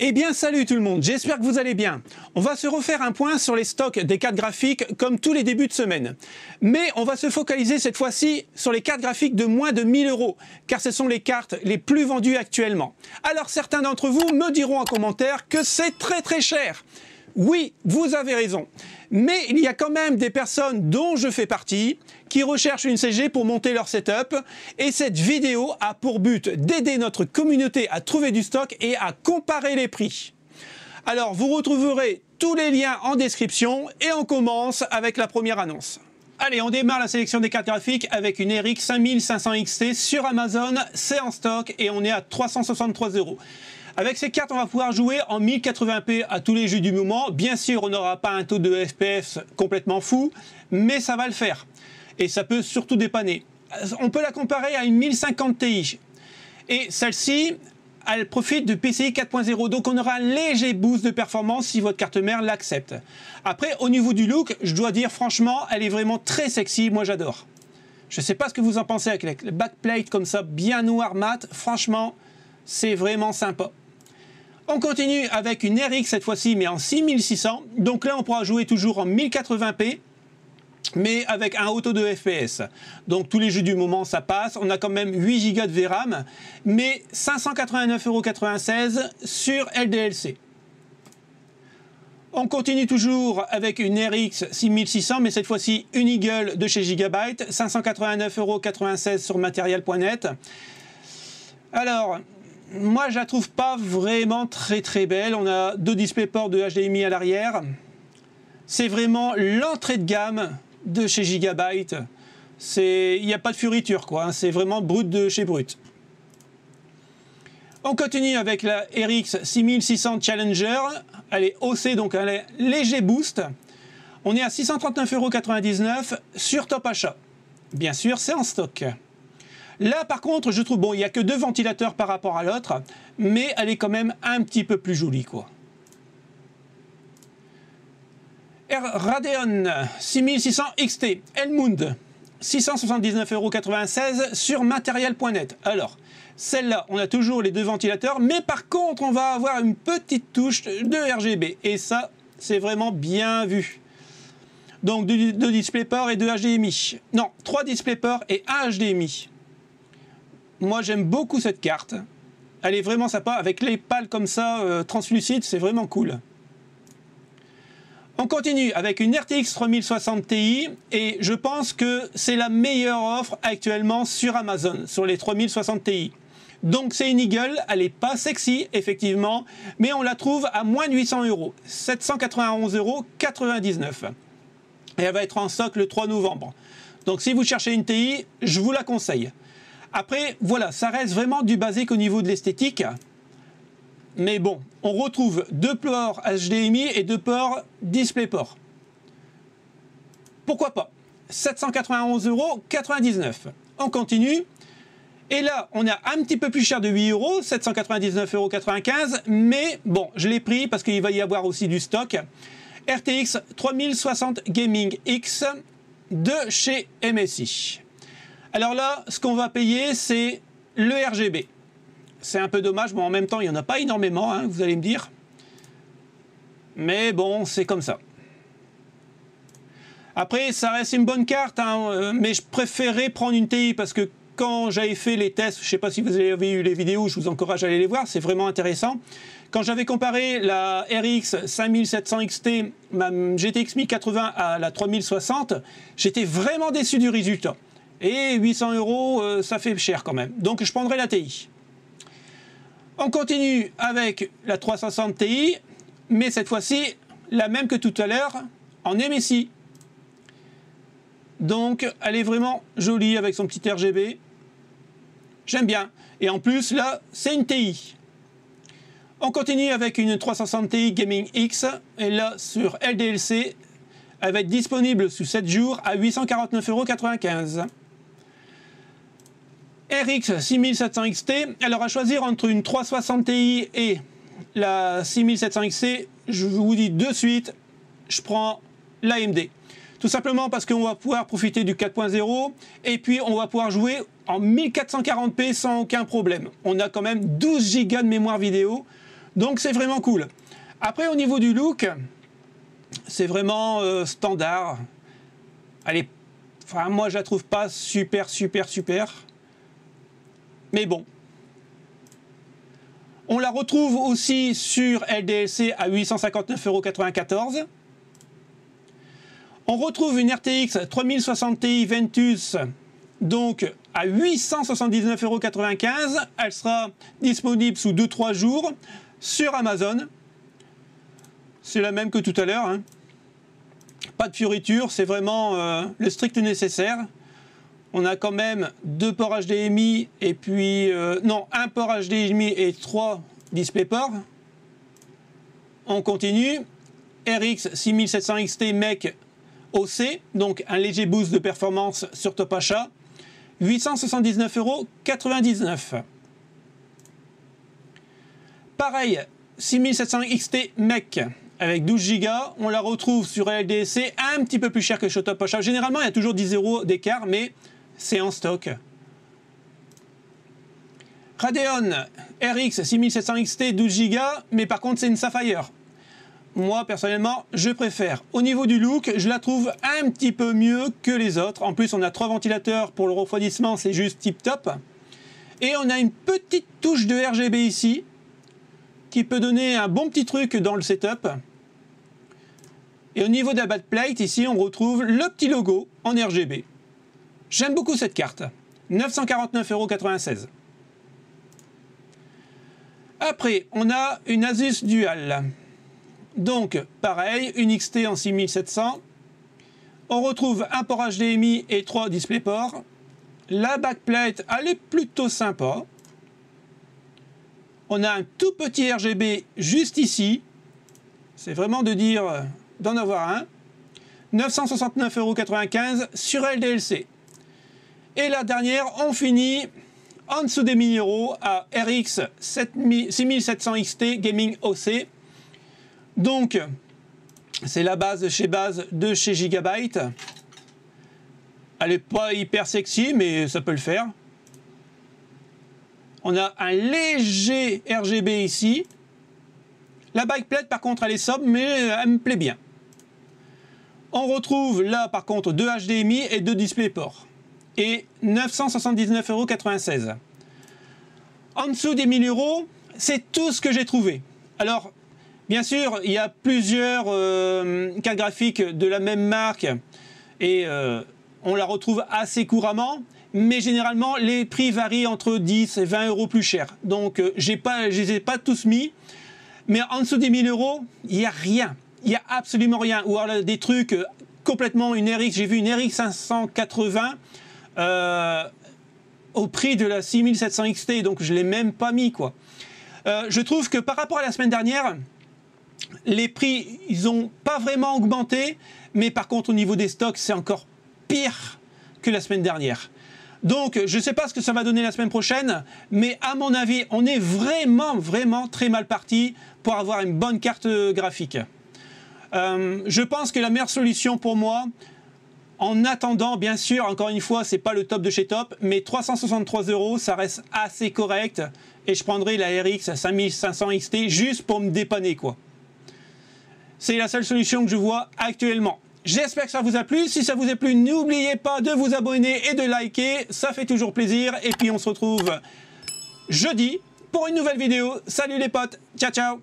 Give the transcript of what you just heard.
Eh bien salut tout le monde, j'espère que vous allez bien. On va se refaire un point sur les stocks des cartes graphiques comme tous les débuts de semaine. Mais on va se focaliser cette fois-ci sur les cartes graphiques de moins de 1000 €, car ce sont les cartes les plus vendues actuellement. Alors certains d'entre vous me diront en commentaire que c'est très cher. Oui, vous avez raison. Mais il y a quand même des personnes dont je fais partie qui recherchent une CG pour monter leur setup. Et cette vidéo a pour but d'aider notre communauté à trouver du stock et à comparer les prix. Alors vous retrouverez tous les liens en description et on commence avec la première annonce. Allez, on démarre la sélection des cartes graphiques avec une RX 5500 XT sur Amazon. C'est en stock et on est à 363 €. Avec ces cartes, on va pouvoir jouer en 1080p à tous les jeux du moment. Bien sûr, on n'aura pas un taux de FPS complètement fou, mais ça va le faire. Et ça peut surtout dépanner. On peut la comparer à une 1050 Ti. Et celle-ci, elle profite de PCI 4.0. Donc on aura un léger boost de performance si votre carte mère l'accepte. Après, au niveau du look, je dois dire franchement, elle est vraiment très sexy. Moi, j'adore. Je ne sais pas ce que vous en pensez avec le backplate comme ça, bien noir mat. Franchement, c'est vraiment sympa. On continue avec une RX cette fois-ci, mais en 6600. Donc là, on pourra jouer toujours en 1080p, mais avec un haut taux de FPS. Donc tous les jeux du moment, ça passe. On a quand même 8 Go de VRAM, mais 589,96 € sur LDLC. On continue toujours avec une RX 6600, mais cette fois-ci une Eagle de chez Gigabyte, 589,96 € sur Material.net. Alors, moi, je la trouve pas vraiment très belle. On a deux DisplayPort de HDMI à l'arrière. C'est vraiment l'entrée de gamme de chez Gigabyte. Il n'y a pas de fioriture, quoi. C'est vraiment brut de chez brut. On continue avec la RX 6600 Challenger. Elle est haussée, donc elle est léger boost. On est à 639,99 € sur Top Achat. Bien sûr, c'est en stock. Là, par contre, je trouve, bon, il n'y a que deux ventilateurs par rapport à l'autre, mais elle est quand même un petit peu plus jolie, quoi. Radeon 6600 XT, Elmund, 679,96 € sur Material.net. Alors, celle-là, on a toujours les deux ventilateurs, mais par contre, on va avoir une petite touche de RGB. Et ça, c'est vraiment bien vu. Donc, deux DisplayPort et deux HDMI. Non, 3 DisplayPort et un HDMI. Moi, j'aime beaucoup cette carte. Elle est vraiment sympa. Avec les pales comme ça, translucides, c'est vraiment cool. On continue avec une RTX 3060 Ti. Et je pense que c'est la meilleure offre actuellement sur Amazon, sur les 3060 Ti. Donc, c'est une Eagle. Elle n'est pas sexy, effectivement. Mais on la trouve à moins de 800 €. 791,99 €. Et elle va être en stock le 3 novembre. Donc, si vous cherchez une TI, je vous la conseille. Après, voilà, ça reste vraiment du basique au niveau de l'esthétique. Mais bon, on retrouve deux ports HDMI et deux ports DisplayPort. Pourquoi pas? 791,99 €. On continue. Et là, on a un petit peu plus cher de 8 €, 799,95 €. Mais bon, je l'ai pris parce qu'il va y avoir aussi du stock. RTX 3060 Gaming X de chez MSI. Alors là, ce qu'on va payer, c'est le RGB. C'est un peu dommage, mais en même temps, il n'y en a pas énormément, hein, vous allez me dire. Mais bon, c'est comme ça. Après, ça reste une bonne carte, hein, mais je préférais prendre une TI parce que quand j'avais fait les tests, je ne sais pas si vous avez eu les vidéos, je vous encourage à aller les voir, c'est vraiment intéressant. Quand j'avais comparé la RX 5700 XT, ma GTX 1080 à la 3060, j'étais vraiment déçu du résultat. Et 800 €, ça fait cher quand même. Donc je prendrai la TI. On continue avec la 360 Ti, mais cette fois-ci, la même que tout à l'heure, en MSI. Donc elle est vraiment jolie avec son petit RGB. J'aime bien. Et en plus, là, c'est une TI. On continue avec une 360 Ti Gaming X. Et là, sur LDLC, elle va être disponible sous 7 jours à 849,95 €. RX 6700 XT, alors à choisir entre une 360 Ti et la 6700 XT, je vous dis de suite, je prends l'AMD. Tout simplement parce qu'on va pouvoir profiter du 4.0 et puis on va pouvoir jouer en 1440p sans aucun problème. On a quand même 12 Go de mémoire vidéo, Donc c'est vraiment cool. Après au niveau du look, c'est vraiment standard. Elle est, enfin moi je la trouve pas super. Mais bon. On la retrouve aussi sur LDLC à 859,94 €. On retrouve une RTX 3060 Ti Ventus donc à 879,95 €. Elle sera disponible sous 2-3 jours sur Amazon. C'est la même que tout à l'heure. Hein. Pas de fioritures, c'est vraiment le strict nécessaire. On a quand même 2 ports HDMI et puis... non, un port HDMI et 3 DisplayPort. On continue. RX 6700 XT Mech OC, donc un léger boost de performance sur Top Achat. 879,99 €. Pareil, 6700 XT Mech avec 12 Go, on la retrouve sur LDC un petit peu plus cher que sur Top Achat. Généralement, il y a toujours 10 € d'écart, mais c'est en stock. Radeon RX 6700 XT 12 Go, mais par contre, c'est une Sapphire. Moi, personnellement, je préfère. Au niveau du look, je la trouve un petit peu mieux que les autres. En plus, on a 3 ventilateurs pour le refroidissement, c'est juste tip top. Et on a une petite touche de RGB ici, qui peut donner un bon petit truc dans le setup. Et au niveau de la backplate, ici, on retrouve le petit logo en RGB. J'aime beaucoup cette carte. 949,96 €. Après, on a une Asus Dual. Donc, pareil, une XT en 6700. On retrouve un port HDMI et 3 DisplayPort. La backplate, elle est plutôt sympa. On a un tout petit RGB juste ici. C'est vraiment de dire d'en avoir un. 969,95 € sur LDLC. Et la dernière, on finit en dessous des 1000 € à RX 6700 XT Gaming OC. Donc, c'est la base de chez Gigabyte. Elle n'est pas hyper sexy, mais ça peut le faire. On a un léger RGB ici. La backplate, par contre, elle est sobre, mais elle me plaît bien. On retrouve là, par contre, 2 HDMI et 2 DisplayPort. Et 979,96 €. En dessous des 1000 €, c'est tout ce que j'ai trouvé. Alors, bien sûr, il y a plusieurs cartes graphiques de la même marque et on la retrouve assez couramment, mais généralement les prix varient entre 10 et 20 € plus cher. Donc je ne les ai pas tous mis, mais en dessous des 1000 €, il n'y a rien. Il n'y a absolument rien. Ou alors des trucs complètement, une RX, j'ai vu une RX 580 au prix de la 6700 XT, donc je ne l'ai même pas mis, quoi. Je trouve que par rapport à la semaine dernière, les prix, ils n'ont pas vraiment augmenté, mais par contre, au niveau des stocks, c'est encore pire que la semaine dernière. Donc, je ne sais pas ce que ça va donner la semaine prochaine, mais à mon avis, on est vraiment très mal parti pour avoir une bonne carte graphique. Je pense que la meilleure solution pour moi, en attendant, bien sûr, encore une fois, c'est pas le top de chez top, mais 363 €, ça reste assez correct, et je prendrai la RX 5500 XT juste pour me dépanner, quoi. C'est la seule solution que je vois actuellement. J'espère que ça vous a plu. Si ça vous a plu, n'oubliez pas de vous abonner et de liker. Ça fait toujours plaisir. Et puis on se retrouve jeudi pour une nouvelle vidéo. Salut les potes. Ciao, ciao.